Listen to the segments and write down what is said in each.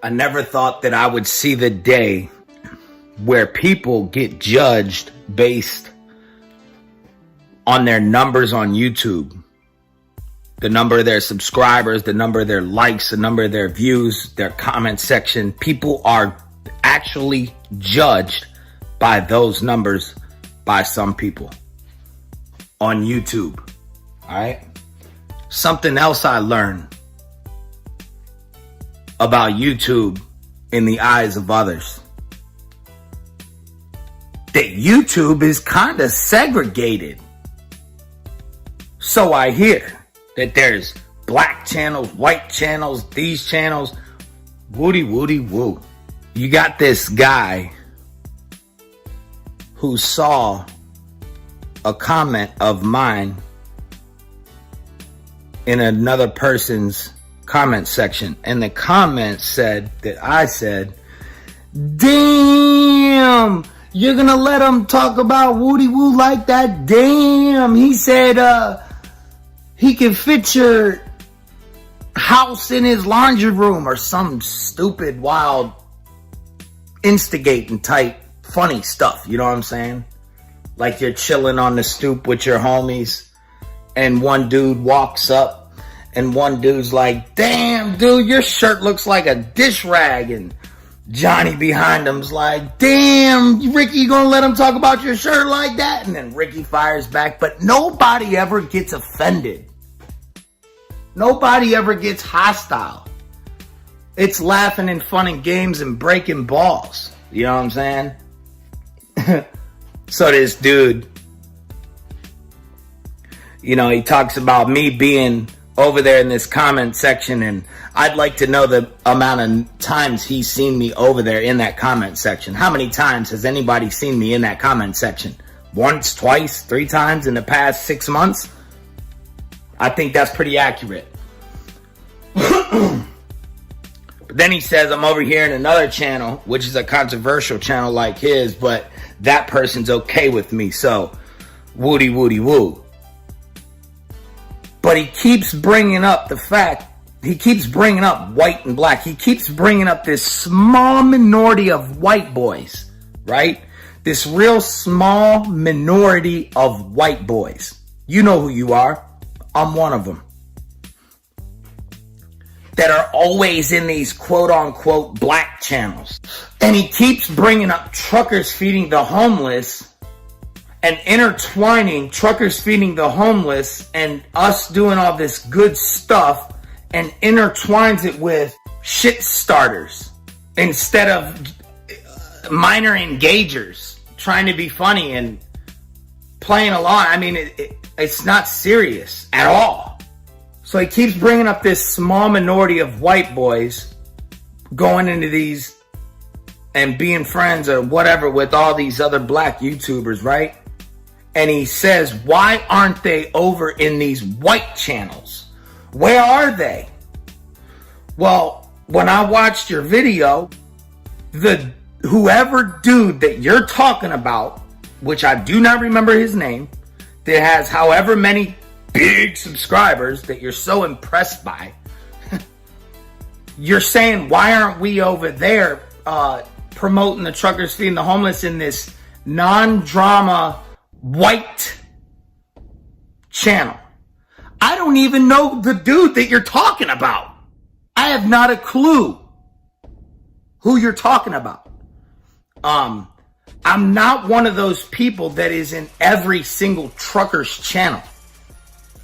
I never thought that I would see the day where people get judged based on their numbers on YouTube. The number of their subscribers, the number of their likes, the number of their views, their comment section. People are actually judged by those numbers by some people on YouTube. All right. Something else I learned about YouTube in the eyes of others. That YouTube is kind of segregated. So I hear that there's black channels, white channels, these channels. Woody woo. You got this guy who saw a comment of mine in another person's comment section. And the comment said that I said, damn, you're gonna let him talk about Woody Woo like that? Damn, he said he can fit your house in his laundry room, or some stupid, wild, instigating type funny stuff. You know what I'm saying? Like you're chilling on the stoop with your homies and one dude walks up and one dude's like, damn, dude, your shirt looks like a dish rag. And Johnny behind him's like, damn, Ricky, you gonna let him talk about your shirt like that? And then Ricky fires back, but nobody ever gets offended. Nobody ever gets hostile. It's laughing and fun and games and breaking balls. You know what I'm saying? So this dude, you know, he talks about me being over there in this comment section, and I'd like to know the amount of times he's seen me over there in that comment section. How many times has anybody seen me in that comment section? Once, twice, 3 times in the past 6 months? I think that's pretty accurate. But then he says I'm over here in another channel, which is a controversial channel like his, but that person's okay with me. So, woody woo. But he keeps bringing up the fact, he keeps bringing up white and black. He keeps bringing up this small minority of white boys, right? This real small minority of white boys. You know who you are. I'm one of them. That are always in these quote-unquote black channels. And he keeps bringing up truckers feeding the homeless and intertwining truckers feeding the homeless and us doing all this good stuff, and intertwines it with shit starters instead of minor engagers trying to be funny and playing along. I mean, it's not serious at all. So he keeps bringing up this small minority of white boys going into these and being friends or whatever with all these other black YouTubers, right? And he says, why aren't they over in these white channels? Where are they? Well, when I watched your video, the whoever dude that you're talking about, which I do not remember his name, that has however many big subscribers that you're so impressed by, you're saying, why aren't we over there promoting the truckers feeding the homeless in this non-drama white channel? I don't even know the dude that you're talking about. I have not a clue who you're talking about. I'm not one of those people that is in every single trucker's channel.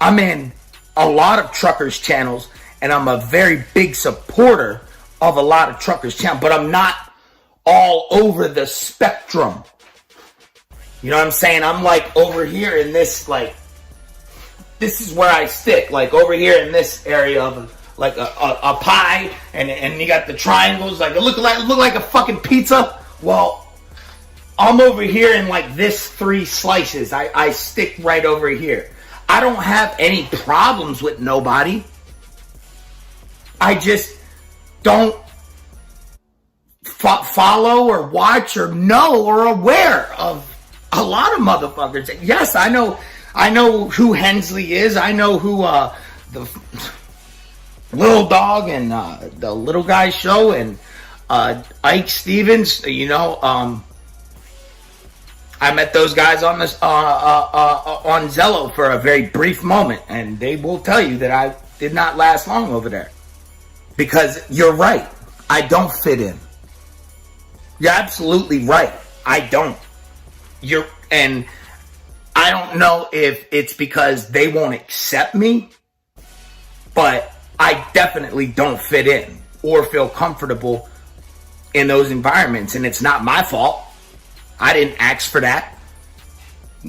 I'm in a lot of truckers' channels, and I'm a very big supporter of a lot of truckers' channels, but I'm not all over the spectrum. You know what I'm saying? I'm like over here in this, like, this is where I stick, like over here in this area of like a pie, and you got the triangles, like it look like a fucking pizza. Well, I'm over here in like this 3 slices. I stick right over here. I don't have any problems with nobody. I just don't follow or watch or know or aware of a lot of motherfuckers. Yes, I know who Hensley is. I know who Little Dog and the Little Guy Show and Ike Stevens. I met those guys on this on Zello for a very brief moment, and they will tell you that I did not last long over there. Because you're right, I don't fit in. You're absolutely right, I don't. And I don't know if it's because they won't accept me, but I definitely don't fit in or feel comfortable in those environments, and it's not my fault. I didn't ask for that.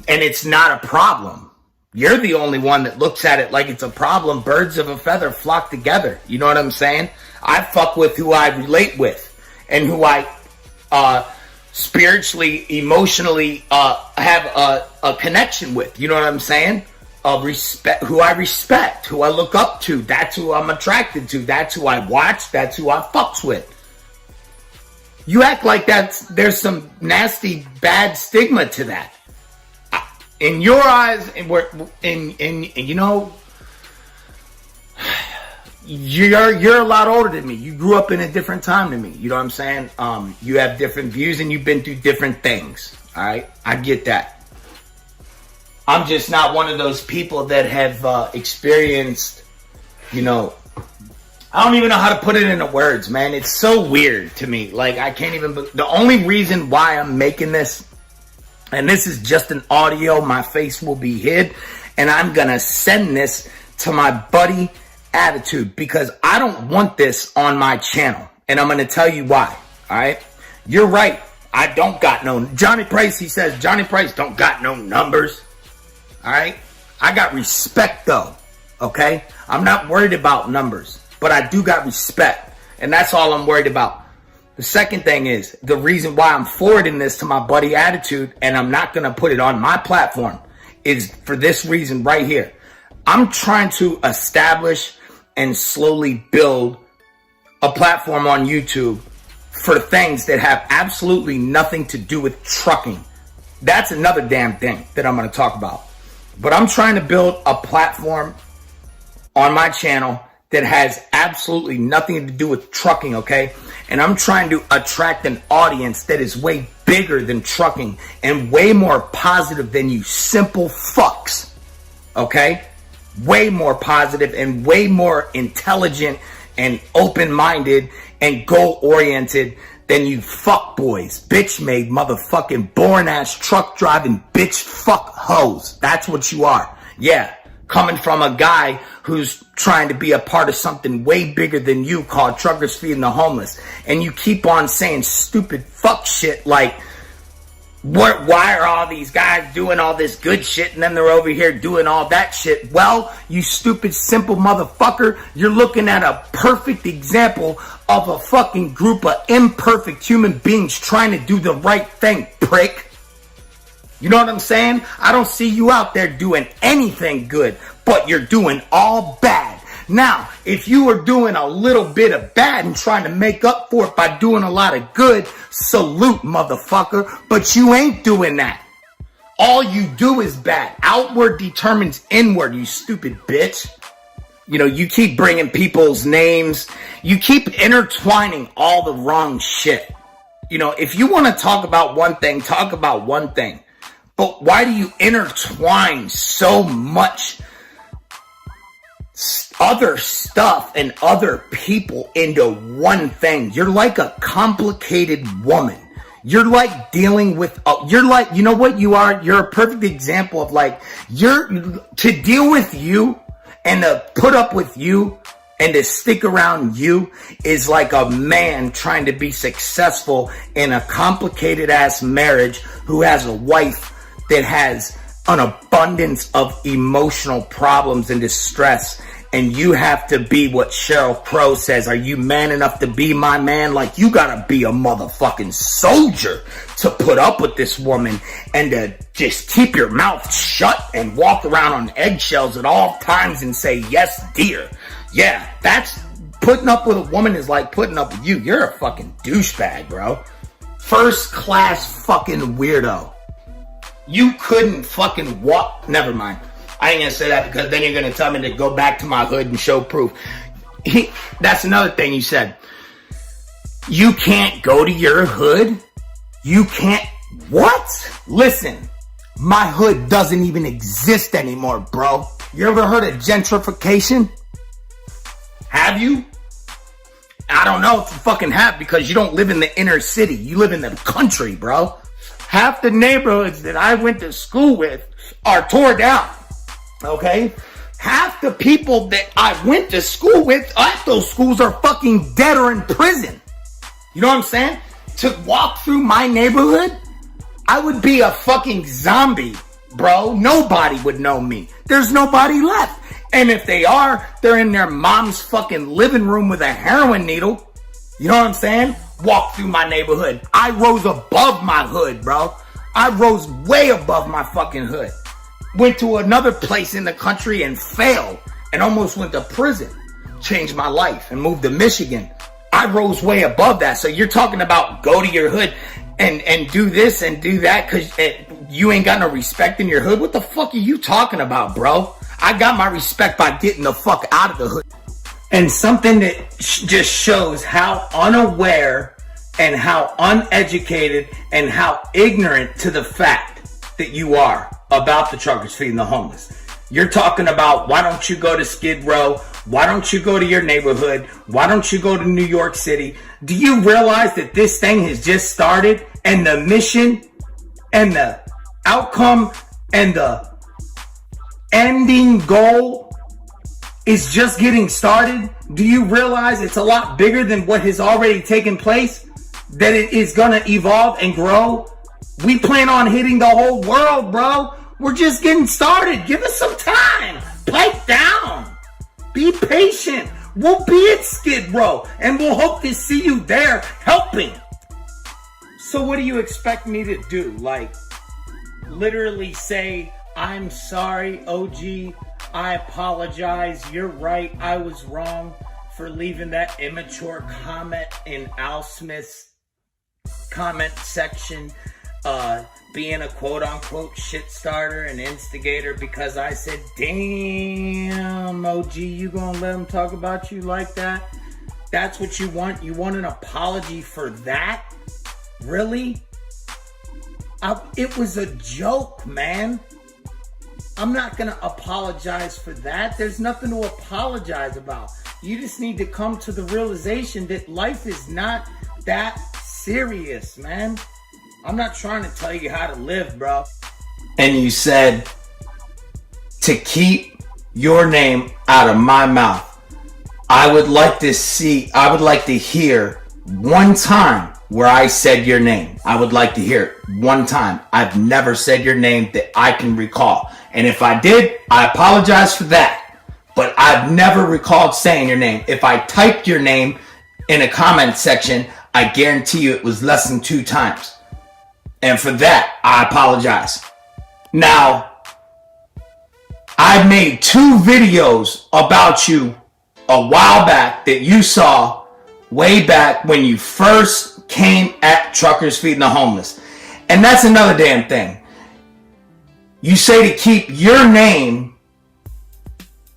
And it's not a problem. You're the only one that looks at it like it's a problem. Birds of a feather flock together. You know what I'm saying? I fuck with who I relate with and who I spiritually, emotionally have a connection with. You know what I'm saying? Respect, who I respect, who I look up to. That's who I'm attracted to. That's who I watch. That's who I fucks with. You act like there's some nasty, bad stigma to that. In your eyes, you're a lot older than me. You grew up in a different time than me. You know what I'm saying? You have different views and you've been through different things. All right? I get that. I'm just not one of those people that have experienced, I don't even know how to put it into words, man. It's so weird to me. Like, I can't even... The only reason why I'm making this, and this is just an audio, my face will be hid, and I'm going to send this to my buddy Attitude, because I don't want this on my channel, and I'm going to tell you why, all right? You're right. I don't got no... Johnny Price, he says, Johnny Price don't got no numbers, all right? I got respect, though, okay? I'm not worried about numbers. But I do got respect, and that's all I'm worried about. The second thing is, the reason why I'm forwarding this to my buddy Attitude, and I'm not going to put it on my platform, is for this reason right here. I'm trying to establish and slowly build a platform on YouTube for things that have absolutely nothing to do with trucking. That's another damn thing that I'm going to talk about. But I'm trying to build a platform on my channel that has absolutely nothing to do with trucking, okay? And I'm trying to attract an audience that is way bigger than trucking and way more positive than you simple fucks, okay? Way more positive and way more intelligent and open-minded and goal-oriented than you fuck boys, bitch-made, motherfucking born-ass truck-driving bitch fuck hoes. That's what you are. Yeah, coming from a guy who's trying to be a part of something way bigger than you called Truckers Feeding the Homeless. And you keep on saying stupid fuck shit like, why are all these guys doing all this good shit and then they're over here doing all that shit? Well, you stupid, simple motherfucker, you're looking at a perfect example of a fucking group of imperfect human beings trying to do the right thing, prick. You know what I'm saying? I don't see you out there doing anything good, but you're doing all bad. Now, if you were doing a little bit of bad and trying to make up for it by doing a lot of good, salute, motherfucker. But you ain't doing that. All you do is bad. Outward determines inward, you stupid bitch. You keep bringing people's names. You keep intertwining all the wrong shit. If you want to talk about one thing, talk about one thing. But why do you intertwine so much other stuff and other people into one thing? You're like a complicated woman. You're like dealing with, you're like, you know what you are? You're a perfect example of to deal with you and to put up with you and to stick around you is like a man trying to be successful in a complicated ass marriage who has a wife that has an abundance of emotional problems and distress. And you have to be what Sheryl Crow says. Are you man enough to be my man? Like, you gotta be a motherfucking soldier to put up with this woman and to just keep your mouth shut and walk around on eggshells at all times and say, yes, dear. Yeah, that's putting up with a woman is like putting up with you. You're a fucking douchebag, bro. First class fucking weirdo. You couldn't fucking walk. Never mind. I ain't gonna say that because then you're gonna tell me to go back to my hood and show proof. That's another thing you said. You can't go to your hood? You can't, what? Listen, my hood doesn't even exist anymore, bro. You ever heard of gentrification? Have you? I don't know if you fucking have, because you don't live in the inner city. You live in the country, bro. Half the neighborhoods that I went to school with are tore down, okay? Half the people that I went to school with at those schools are fucking dead or in prison. You know what I'm saying? To walk through my neighborhood, I would be a fucking zombie, bro. Nobody would know me. There's nobody left. And if they are, they're in their mom's fucking living room with a heroin needle. You know what I'm saying? Walk through my neighborhood. I rose above my hood, bro. I rose way above my fucking hood. Went to another place in the country and failed and almost went to prison. Changed my life and moved to Michigan. I rose way above that. So you're talking about go to your hood and do this and do that because you ain't got no respect in your hood? What the fuck are you talking about, bro? I got my respect by getting the fuck out of the hood. And something that just shows how unaware and how uneducated and how ignorant to the fact that you are about the truckers feeding the homeless. You're talking about, why don't you go to Skid Row? Why don't you go to your neighborhood? Why don't you go to New York City? Do you realize that this thing has just started and the mission and the outcome and the ending goal is just getting started? Do you realize it's a lot bigger than what has already taken place? That it is going to evolve and grow? We plan on hitting the whole world, bro. We're just getting started. Give us some time. Pipe down. Be patient. We'll be at Skid Row and we'll hope to see you there helping. So what do you expect me to do? Like, literally say, I'm sorry, OG. I apologize. You're right. I was wrong for leaving that immature comment in Al Smith's comment section, being a quote-unquote shit starter and instigator because I said, damn, OG, you gonna let him talk about you like that? That's what you want? You want an apology for that? Really? It was a joke, man. I'm not gonna apologize for that. There's nothing to apologize about. You just need to come to the realization that life is not that serious, man. I'm not trying to tell you how to live, bro. And you said to keep your name out of my mouth. I would like to hear one time where I said your name. I would like to hear it one time. I've never said your name that I can recall. And if I did, I apologize for that. But I've never recalled saying your name. If I typed your name in a comment section, I guarantee you it was less than 2 times. And for that, I apologize. Now, I made 2 videos about you a while back that you saw way back when you first came at Truckers Feeding the Homeless. And that's another damn thing. You say to keep your name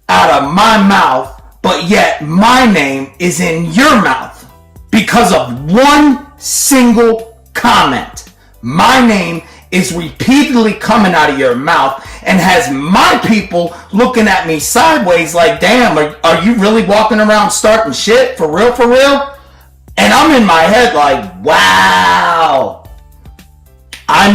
out of my mouth, but yet my name is in your mouth because of one single comment. My name is repeatedly coming out of your mouth and has my people looking at me sideways like, damn, are you really walking around starting shit? For real, for real? And I'm in my head like, wow. I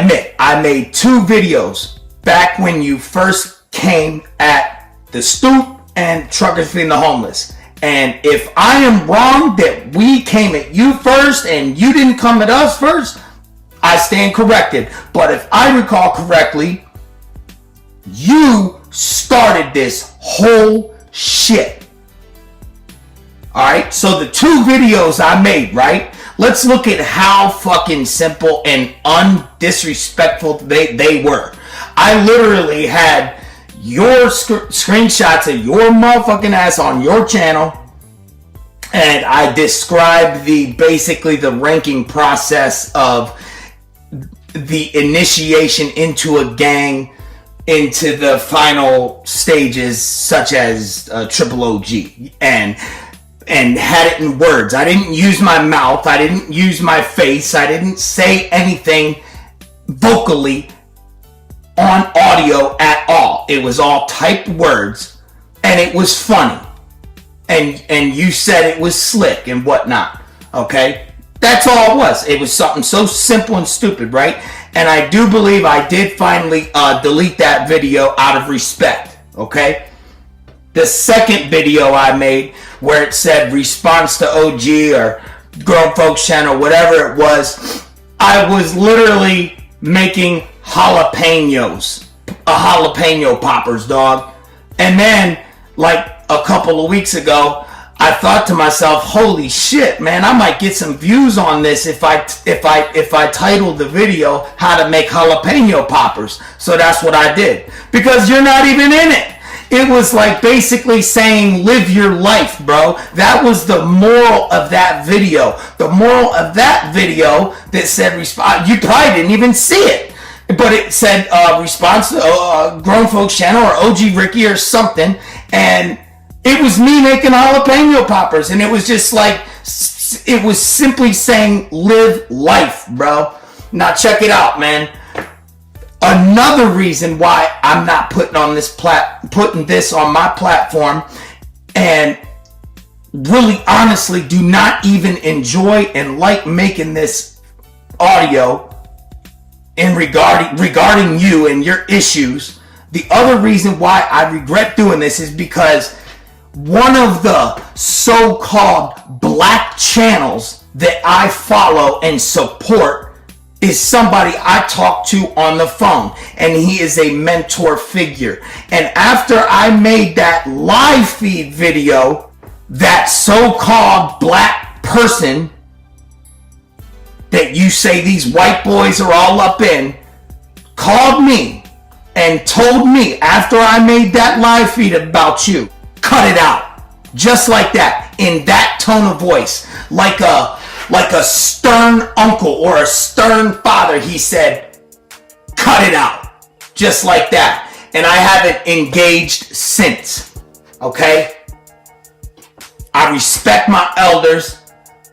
admit, I made 2 videos back when you first came at the stoop and Truckers Feeding the Homeless. And if I am wrong that we came at you first and you didn't come at us first, I stand corrected. But if I recall correctly, you started this whole shit. Alright, so the 2 videos I made, right? Let's look at how fucking simple and undisrespectful they were. I literally had your screenshots of your motherfucking ass on your channel, and I described basically the ranking process of the initiation into a gang into the final stages, such as Triple OG, and had it in words. I didn't use my mouth. I didn't use my face. I didn't say anything vocally on audio at all. It was all typed words, and it was funny. And you said it was slick and whatnot. Okay? That's all it was. It was something so simple and stupid, right? And I do believe I did finally delete that video out of respect. Okay? The second video I made where it said response to OG or Grown Folks Channel, whatever it was, I was literally making jalapeno poppers, dog. And then, like a couple of weeks ago, I thought to myself, holy shit, man, I might get some views on this if I titled the video how to make jalapeno poppers. So that's what I did. Because you're not even in it. It was like basically saying live your life, bro. That was the moral of that video. The moral of that video that said you probably didn't even see it. But it said response to Grown Folks Channel or OG Ricky or something. And it was me making jalapeno poppers. And it was just like, it was simply saying live life, bro. Now check it out, man. Another reason why I'm not putting this on my platform, and really honestly do not even enjoy and like making this audio in regarding you and your issues. The other reason why I regret doing this is because one of the so-called black channels that I follow and support is somebody I talk to on the phone, and he is a mentor figure. And after I made that live feed video, that so-called black person that you say these white boys are all up in called me and told me after I made that live feed about you, cut it out. Just like that, in that tone of voice, like a stern uncle or a stern father. He said, cut it out. Just like that. And I haven't engaged since. Okay? I respect my elders.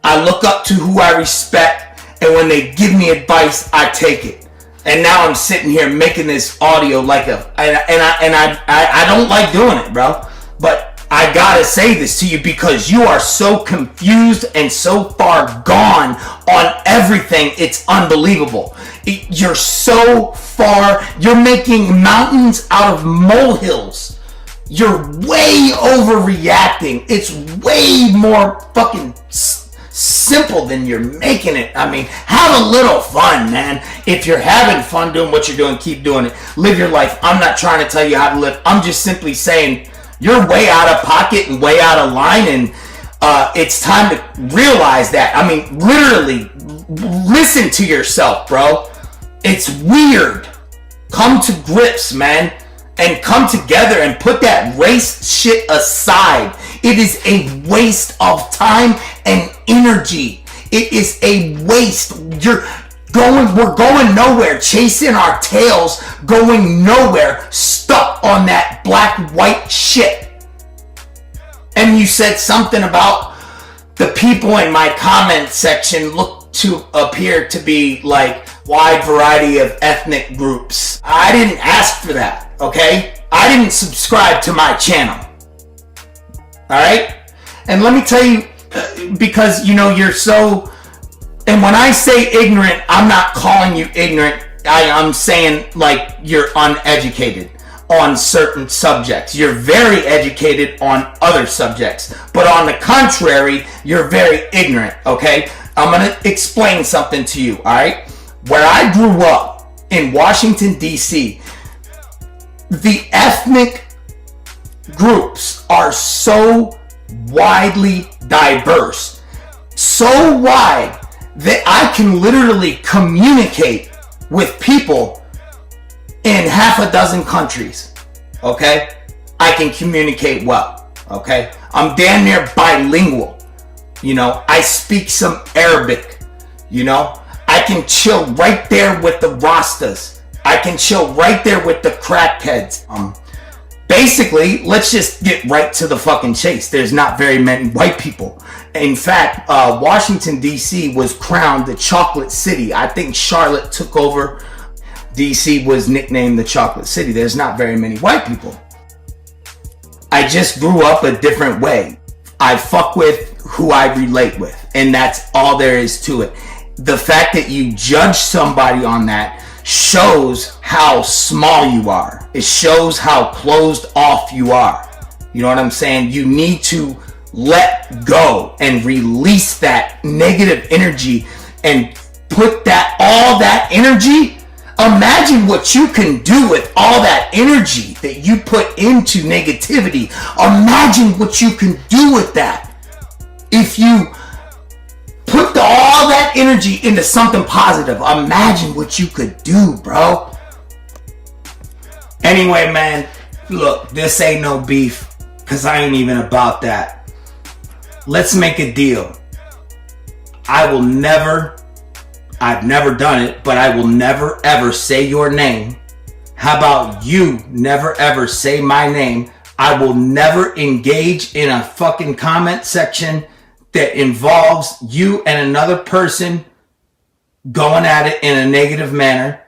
I look up to who I respect. And when they give me advice, I take it. And now I'm sitting here making this audio like I don't like doing it, bro. But I gotta say this to you because you are so confused and so far gone on everything. It's unbelievable. You're so far. You're making mountains out of molehills. You're way overreacting. It's way more fucking simple than you're making it. I mean, have a little fun, man. If you're having fun doing what you're doing, keep doing it. Live your life. I'm not trying to tell you how to live. I'm just simply saying you're way out of pocket and way out of line, and it's time to realize that. I mean, literally, listen to yourself, bro. It's weird. Come to grips, man, and come together and put that race shit aside. It is a waste of time and energy. It is a waste. We're going nowhere, chasing our tails, going nowhere, stuck on that black-white shit. And you said something about the people in my comment section look to appear to be like wide variety of ethnic groups. I didn't ask for that, okay? I didn't subscribe to my channel. Alright? And let me tell you, because, you know, you're so... And when I say ignorant, I'm not calling you ignorant. I'm saying like you're uneducated on certain subjects. You're very educated on other subjects. But on the contrary, you're very ignorant, okay? I'm going to explain something to you, all right? Where I grew up in Washington, D.C., the ethnic groups are so widely diverse, so wide, that I can literally communicate with people in half a dozen countries, okay? I can communicate well, okay? I'm damn near bilingual, you know? I speak some Arabic, you know? I can chill right there with the Rastas I can chill right there with the crackheads. Basically, let's just get right to the fucking chase. There's not very many white people. In fact, Washington, D.C. was crowned the Chocolate City. I think Charlotte took over. D.C. was nicknamed the Chocolate City. There's not very many white people. I just grew up a different way. I fuck with who I relate with, and that's all there is to it. The fact that you judge somebody on that shows how small you are. It shows how closed off you are. You know what I'm saying? You need to let go and release that negative energy and put that, all that energy. Imagine what you can do with all that energy that you put into negativity. Imagine what you can do with that. If you put all that energy into something positive, imagine what you could do, bro. Anyway, man, look, this ain't no beef, because I ain't even about that. Let's make a deal. I've never done it, but I will never ever say your name. How about you never ever say my name? I will never engage in a fucking comment section that involves you and another person going at it in a negative manner.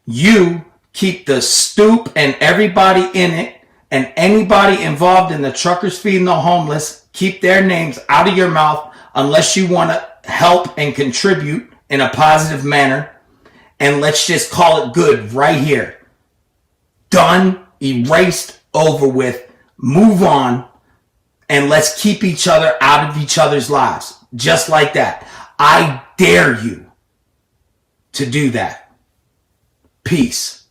You keep the stoop and everybody in it, and anybody involved in the truckers feeding the homeless, keep their names out of your mouth unless you want to help and contribute in a positive manner. And let's just call it good right here. Done, erased, over with, move on. And let's keep each other out of each other's lives. Just like that. I dare you to do that. Peace.